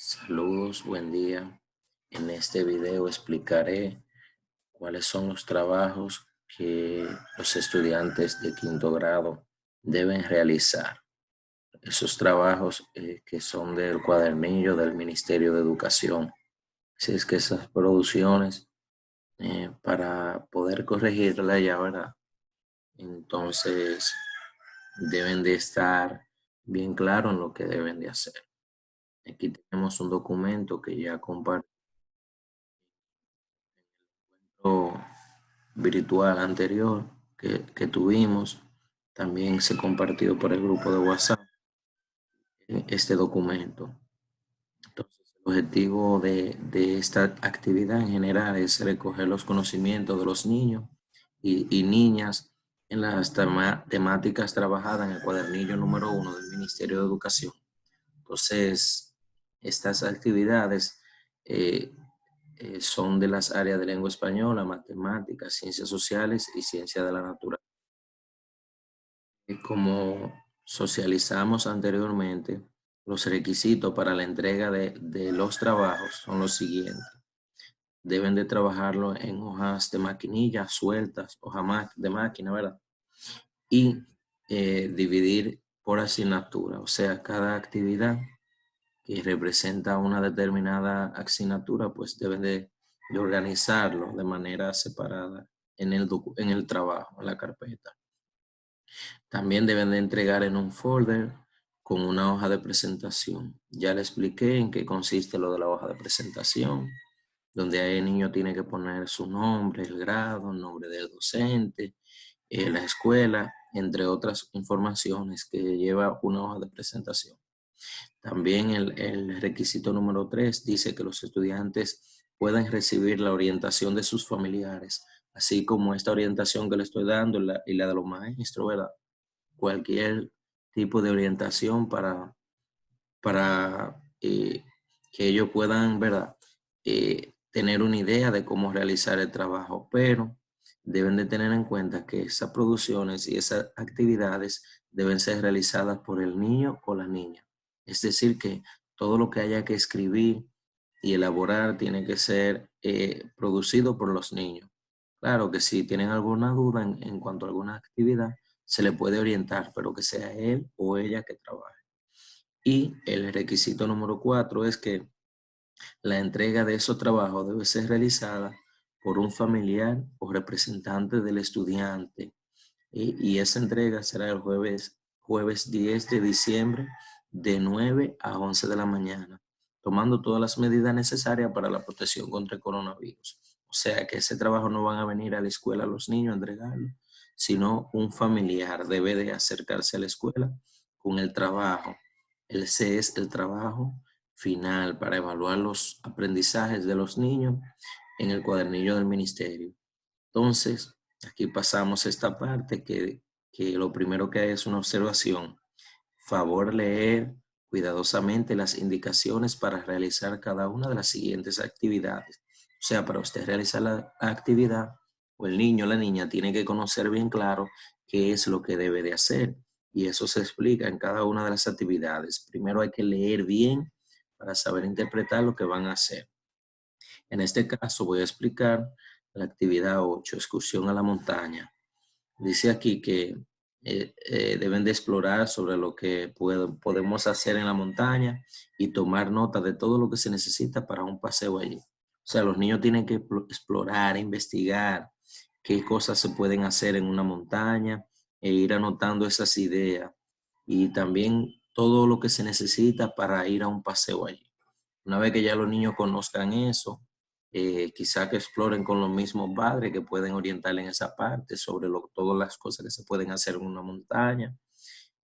Saludos, buen día. En este video explicaré cuáles son los trabajos que los estudiantes de quinto grado deben realizar. Esos trabajos que son del cuadernillo del Ministerio de Educación. Así es que esas producciones, para poder corregirla ya, ¿verdad? Entonces deben de estar bien claros en lo que deben de hacer. Aquí tenemos un documento que ya compartí virtual anterior que tuvimos. También se compartió por el grupo de WhatsApp este documento. Entonces, el objetivo de esta actividad en general es recoger los conocimientos de los niños y niñas en las temáticas trabajadas en el cuadernillo número 1 del Ministerio de Educación. Entonces, estas actividades eh, son de las áreas de lengua española, matemáticas, ciencias sociales y ciencia de la naturaleza. Como socializamos anteriormente, los requisitos para la entrega de los trabajos son los siguientes. Deben de trabajarlo en hojas de maquinilla sueltas, hojas de máquina, ¿verdad? Y dividir por asignatura, o sea, cada actividad que representa una determinada asignatura, pues deben de organizarlo de manera separada en el trabajo, en la carpeta. También deben de entregar en un folder con una hoja de presentación. Ya le expliqué en qué consiste lo de la hoja de presentación, donde ahí el niño tiene que poner su nombre, el grado, el nombre del docente, la escuela, entre otras informaciones que lleva una hoja de presentación. También el requisito número 3 dice que los estudiantes puedan recibir la orientación de sus familiares, así como esta orientación que le estoy dando y la de los maestros, ¿verdad? Cualquier tipo de orientación para que ellos puedan, ¿verdad? Tener una idea de cómo realizar el trabajo, pero deben de tener en cuenta que esas producciones y esas actividades deben ser realizadas por el niño o la niña. Es decir, que todo lo que haya que escribir y elaborar tiene que ser producido por los niños. Claro que si tienen alguna duda en cuanto a alguna actividad, se le puede orientar, pero que sea él o ella que trabaje. Y el requisito número 4 es que la entrega de esos trabajos debe ser realizada por un familiar o representante del estudiante. Y esa entrega será el jueves 10 de diciembre de 9 a 11 de la mañana, tomando todas las medidas necesarias para la protección contra el coronavirus. O sea que ese trabajo no van a venir a la escuela los niños a entregarlo, sino un familiar debe de acercarse a la escuela con el trabajo. Ese es el trabajo final para evaluar los aprendizajes de los niños en el cuadernillo del ministerio. Entonces, aquí pasamos esta parte que lo primero que hay es una observación. Favor leer cuidadosamente las indicaciones para realizar cada una de las siguientes actividades. O sea, para usted realizar la actividad, o el niño o la niña tiene que conocer bien claro qué es lo que debe de hacer. Y eso se explica en cada una de las actividades. Primero hay que leer bien para saber interpretar lo que van a hacer. En este caso voy a explicar la actividad 8, excursión a la montaña. Dice aquí que deben de explorar sobre lo que podemos hacer en la montaña y tomar nota de todo lo que se necesita para un paseo allí. O sea, los niños tienen que explorar, investigar qué cosas se pueden hacer en una montaña e ir anotando esas ideas y también todo lo que se necesita para ir a un paseo allí. Una vez que ya los niños conozcan eso, quizá que exploren con los mismos padres que pueden orientarle en esa parte sobre todas las cosas que se pueden hacer en una montaña.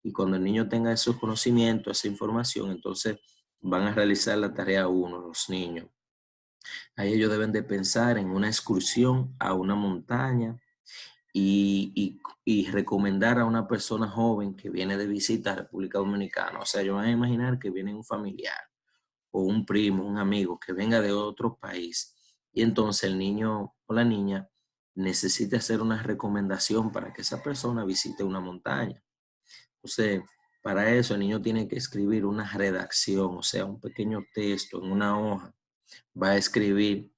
Y cuando el niño tenga esos conocimientos, esa información, entonces van a realizar la tarea 1, los niños. Ahí ellos deben de pensar en una excursión a una montaña y recomendar a una persona joven que viene de visita a República Dominicana. O sea, yo me voy a imaginar que viene un familiar o un primo, un amigo que venga de otro país y entonces el niño o la niña necesita hacer una recomendación para que esa persona visite una montaña. Entonces, Para eso el niño tiene que escribir una redacción, o sea, un pequeño texto en una hoja. Va a escribir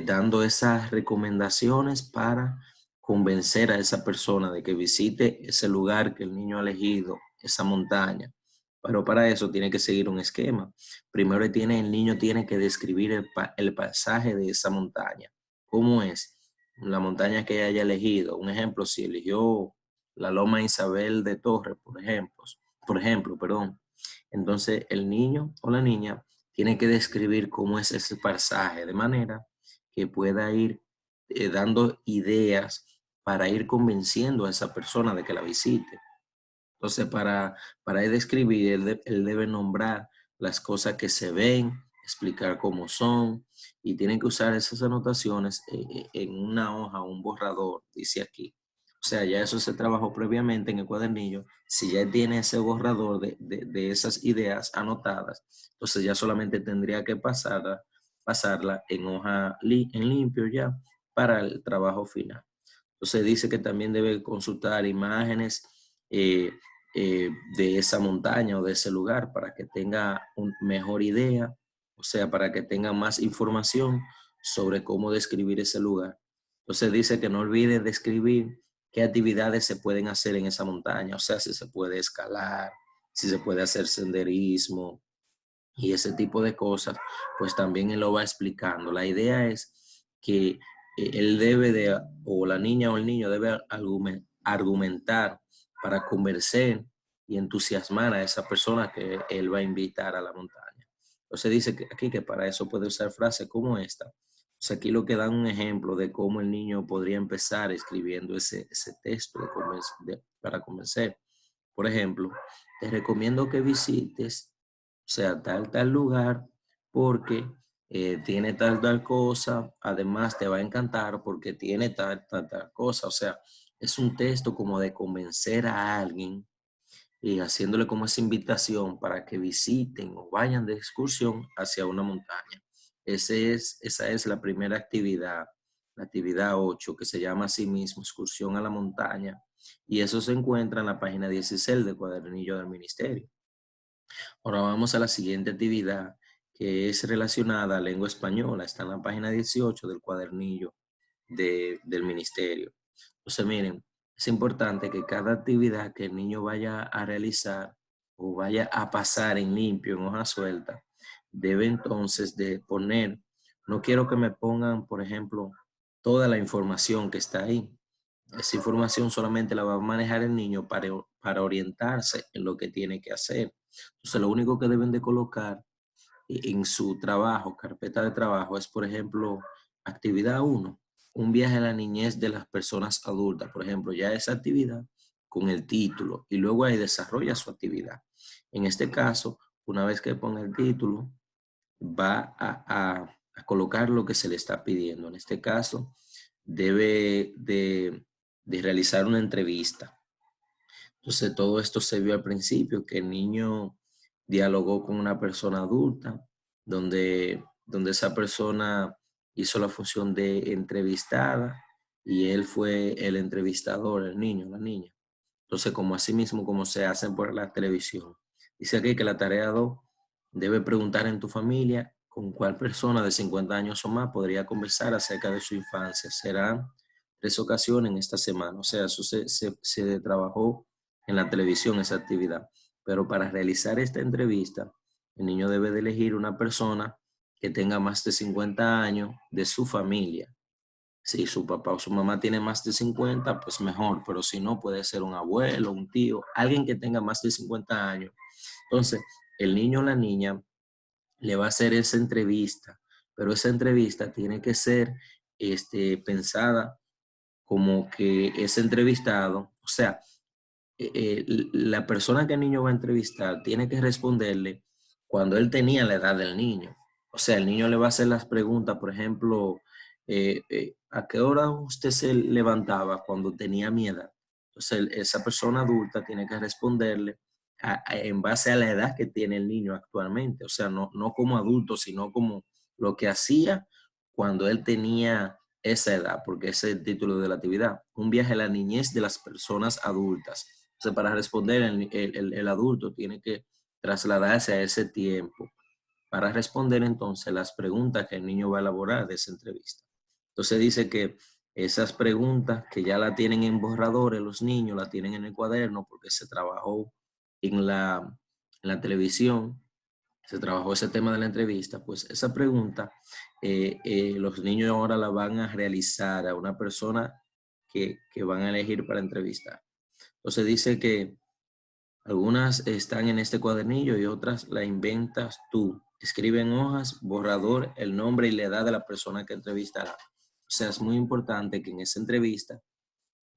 dando esas recomendaciones para convencer a esa persona de que visite ese lugar que el niño ha elegido, esa montaña. Pero para eso tiene que seguir un esquema. Primero el niño tiene que describir el paisaje de esa montaña. ¿Cómo es? La montaña que haya elegido. Un ejemplo, si eligió la Loma Isabel de Torres, por ejemplo, perdón. Entonces el niño o la niña tiene que describir cómo es ese paisaje, de manera que pueda ir dando ideas para ir convenciendo a esa persona de que la visite. Entonces, para él describir, él debe nombrar las cosas que se ven, explicar cómo son, y tiene que usar esas anotaciones en una hoja, un borrador, dice aquí. O sea, ya eso se trabajó previamente en el cuadernillo. Si ya tiene ese borrador de esas ideas anotadas, entonces ya solamente tendría que pasarla en hoja en limpio ya para el trabajo final. Entonces dice que también debe consultar imágenes eh, de esa montaña o de ese lugar para que tenga una mejor idea, o sea, para que tenga más información sobre cómo describir ese lugar. Entonces dice que no olvide describir qué actividades se pueden hacer en esa montaña, o sea, si se puede escalar, si se puede hacer senderismo y ese tipo de cosas, pues también él lo va explicando. La idea es que él debe de, o la niña o el niño debe argumentar para convencer y entusiasmar a esa persona que él va a invitar a la montaña. Entonces dice que aquí que para eso puede usar frases como esta. O sea, aquí lo que dan un ejemplo de cómo el niño podría empezar escribiendo ese texto para convencer. Por ejemplo, te recomiendo que visites, o sea, tal lugar, porque tiene tal cosa, además te va a encantar porque tiene tal cosa. O sea, es un texto como de convencer a alguien y haciéndole como esa invitación para que visiten o vayan de excursión hacia una montaña. Esa es la primera actividad, la actividad 8, que se llama así mismo excursión a la montaña. Y eso se encuentra en la página 16 del cuadernillo del ministerio. Ahora vamos a la siguiente actividad, que es relacionada a lengua española. Está en la página 18 del cuadernillo del ministerio. Entonces, miren, es importante que cada actividad que el niño vaya a realizar o vaya a pasar en limpio, en hoja suelta, debe entonces de poner, no quiero que me pongan, por ejemplo, toda la información que está ahí. Esa información solamente la va a manejar el niño para orientarse en lo que tiene que hacer. Entonces, lo único que deben de colocar en su trabajo, carpeta de trabajo, es, por ejemplo, actividad 1, un viaje a la niñez de las personas adultas. Por ejemplo, ya esa actividad con el título y luego ahí desarrolla su actividad. En este caso, una vez que ponga el título, va a colocar lo que se le está pidiendo. En este caso, debe de realizar una entrevista. Entonces, todo esto se vio al principio, que el niño dialogó con una persona adulta, donde esa persona hizo la función de entrevistada y él fue el entrevistador, el niño, la niña. Entonces, como así mismo como se hacen por la televisión. Dice aquí que la tarea 2 debe preguntar en tu familia con cuál persona de 50 años o más podría conversar acerca de su infancia. Serán 3 ocasiones en esta semana. O sea, eso se trabajó en la televisión, esa actividad. Pero para realizar esta entrevista, el niño debe de elegir una persona que tenga más de 50 años de su familia. Si su papá o su mamá tiene más de 50, pues mejor, pero si no, puede ser un abuelo, un tío, alguien que tenga más de 50 años. Entonces, el niño o la niña le va a hacer esa entrevista, pero esa entrevista tiene que ser pensada como que es entrevistado, o sea, la persona que el niño va a entrevistar tiene que responderle cuando él tenía la edad del niño. O sea, el niño le va a hacer las preguntas, por ejemplo, ¿a qué hora usted se levantaba cuando tenía mi edad? Entonces, esa persona adulta tiene que responderle en base a la edad que tiene el niño actualmente. O sea, no como adulto, sino como lo que hacía cuando él tenía esa edad, porque ese es el título de la actividad. Un viaje a la niñez de las personas adultas. Entonces, para responder, el adulto tiene que trasladarse a ese tiempo para responder entonces las preguntas que el niño va a elaborar de esa entrevista. Entonces dice que esas preguntas que ya la tienen en borradores los niños, la tienen en el cuaderno porque se trabajó en la televisión, se trabajó ese tema de la entrevista, pues esa pregunta los niños ahora la van a realizar a una persona que van a elegir para entrevistar. Entonces dice que algunas están en este cuadernillo y otras la inventas tú. Escribe en hojas, borrador, el nombre y la edad de la persona que entrevistará. O sea, es muy importante que en esa entrevista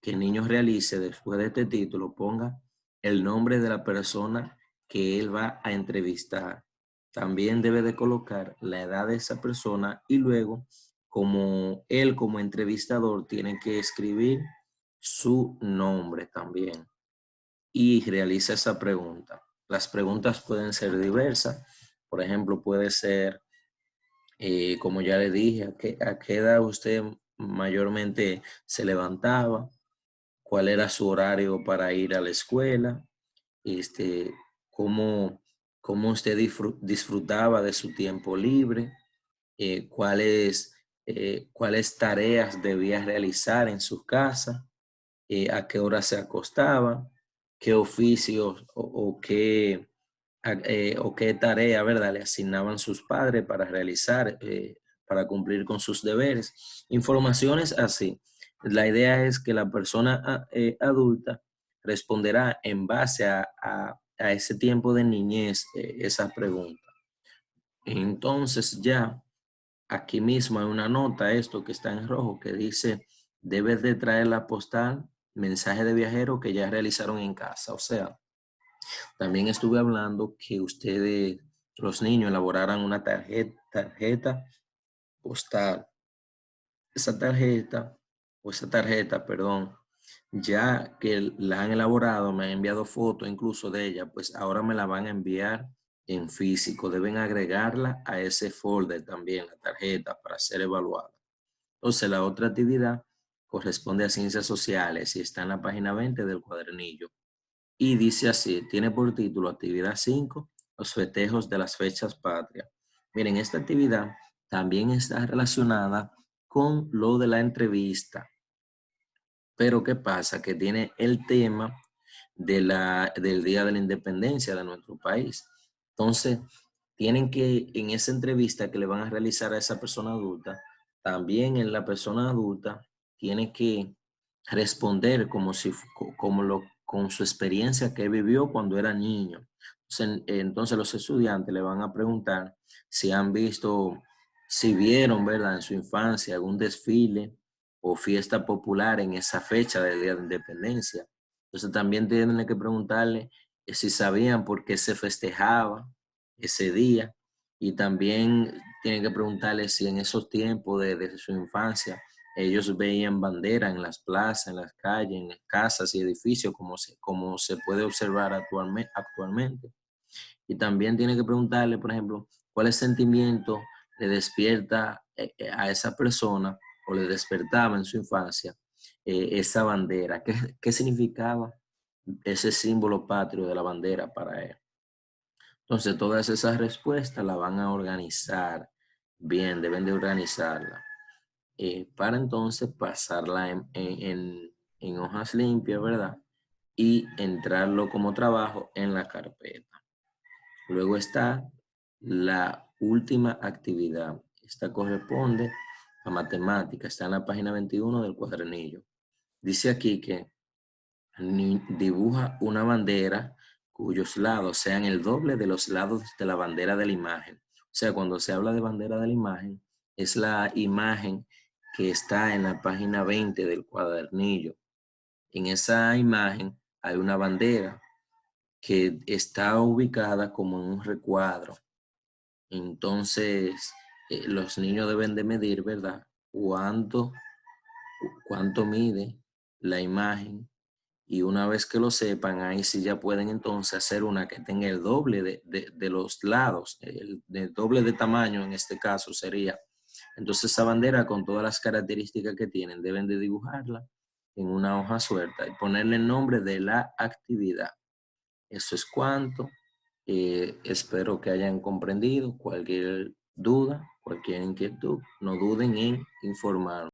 que el niño realice después de este título ponga el nombre de la persona que él va a entrevistar. También debe de colocar la edad de esa persona y luego, como él como entrevistador tiene que escribir su nombre también y realiza esa pregunta. Las preguntas pueden ser diversas. Por ejemplo, puede ser, como ya le dije, ¿a qué edad usted mayormente se levantaba? ¿Cuál era su horario para ir a la escuela? Este, ¿cómo, cómo usted disfrutaba de su tiempo libre? ¿Cuáles tareas debía realizar en su casa? ¿A qué hora se acostaba? ¿Qué oficios o qué tarea, ¿verdad?, le asignaban sus padres para realizar, para cumplir con sus deberes? Informaciones así. La idea es que la persona adulta responderá en base a ese tiempo de niñez esas preguntas. Entonces ya aquí mismo hay una nota, esto que está en rojo, que dice, debes de traer la postal, mensaje de viajero que ya realizaron en casa. O sea, también estuve hablando que ustedes, los niños, elaboraran una tarjeta postal. Esa tarjeta, perdón, ya que la han elaborado, me han enviado fotos incluso de ella, pues ahora me la van a enviar en físico. Deben agregarla a ese folder también, la tarjeta, para ser evaluada. Entonces, la otra actividad corresponde a ciencias sociales y está en la página 20 del cuadernillo. Y dice así, tiene por título actividad 5, los festejos de las fechas patrias. Miren, esta actividad también está relacionada con lo de la entrevista. Pero ¿qué pasa? Que tiene el tema del Día de la Independencia de nuestro país. Entonces, tienen que, en esa entrevista que le van a realizar a esa persona adulta, también en la persona adulta tiene que responder con su experiencia que vivió cuando era niño. Entonces los estudiantes le van a preguntar si han visto, si vieron, ¿verdad?, en su infancia algún desfile o fiesta popular en esa fecha del Día de Independencia. Entonces también tienen que preguntarle si sabían por qué se festejaba ese día, y también tienen que preguntarle si en esos tiempos de su infancia ellos veían banderas en las plazas, en las calles, en las casas y edificios, como se puede observar actualmente. Y también tiene que preguntarle, por ejemplo, cuál sentimiento le despierta a esa persona o le despertaba en su infancia esa bandera. ¿Qué significaba ese símbolo patrio de la bandera para él? Entonces, todas esas respuestas las van a organizar bien, deben de organizarla para entonces pasarla en hojas limpias, ¿verdad? Y entrarlo como trabajo en la carpeta. Luego está la última actividad. Esta corresponde a matemática. Está en la página 21 del cuadernillo. Dice aquí que dibuja una bandera cuyos lados sean el doble de los lados de la bandera de la imagen. O sea, cuando se habla de bandera de la imagen, es la imagen que está en la página 20 del cuadernillo. En esa imagen hay una bandera que está ubicada como en un recuadro. Entonces, los niños deben de medir, ¿verdad?, cuánto mide la imagen, y una vez que lo sepan, ahí sí ya pueden entonces hacer una que tenga el doble de los lados, el doble de tamaño en este caso sería. Entonces esa bandera con todas las características que tienen deben de dibujarla en una hoja suelta y ponerle el nombre de la actividad. Eso es cuanto. Espero que hayan comprendido. Cualquier duda, cualquier inquietud, no duden en informar.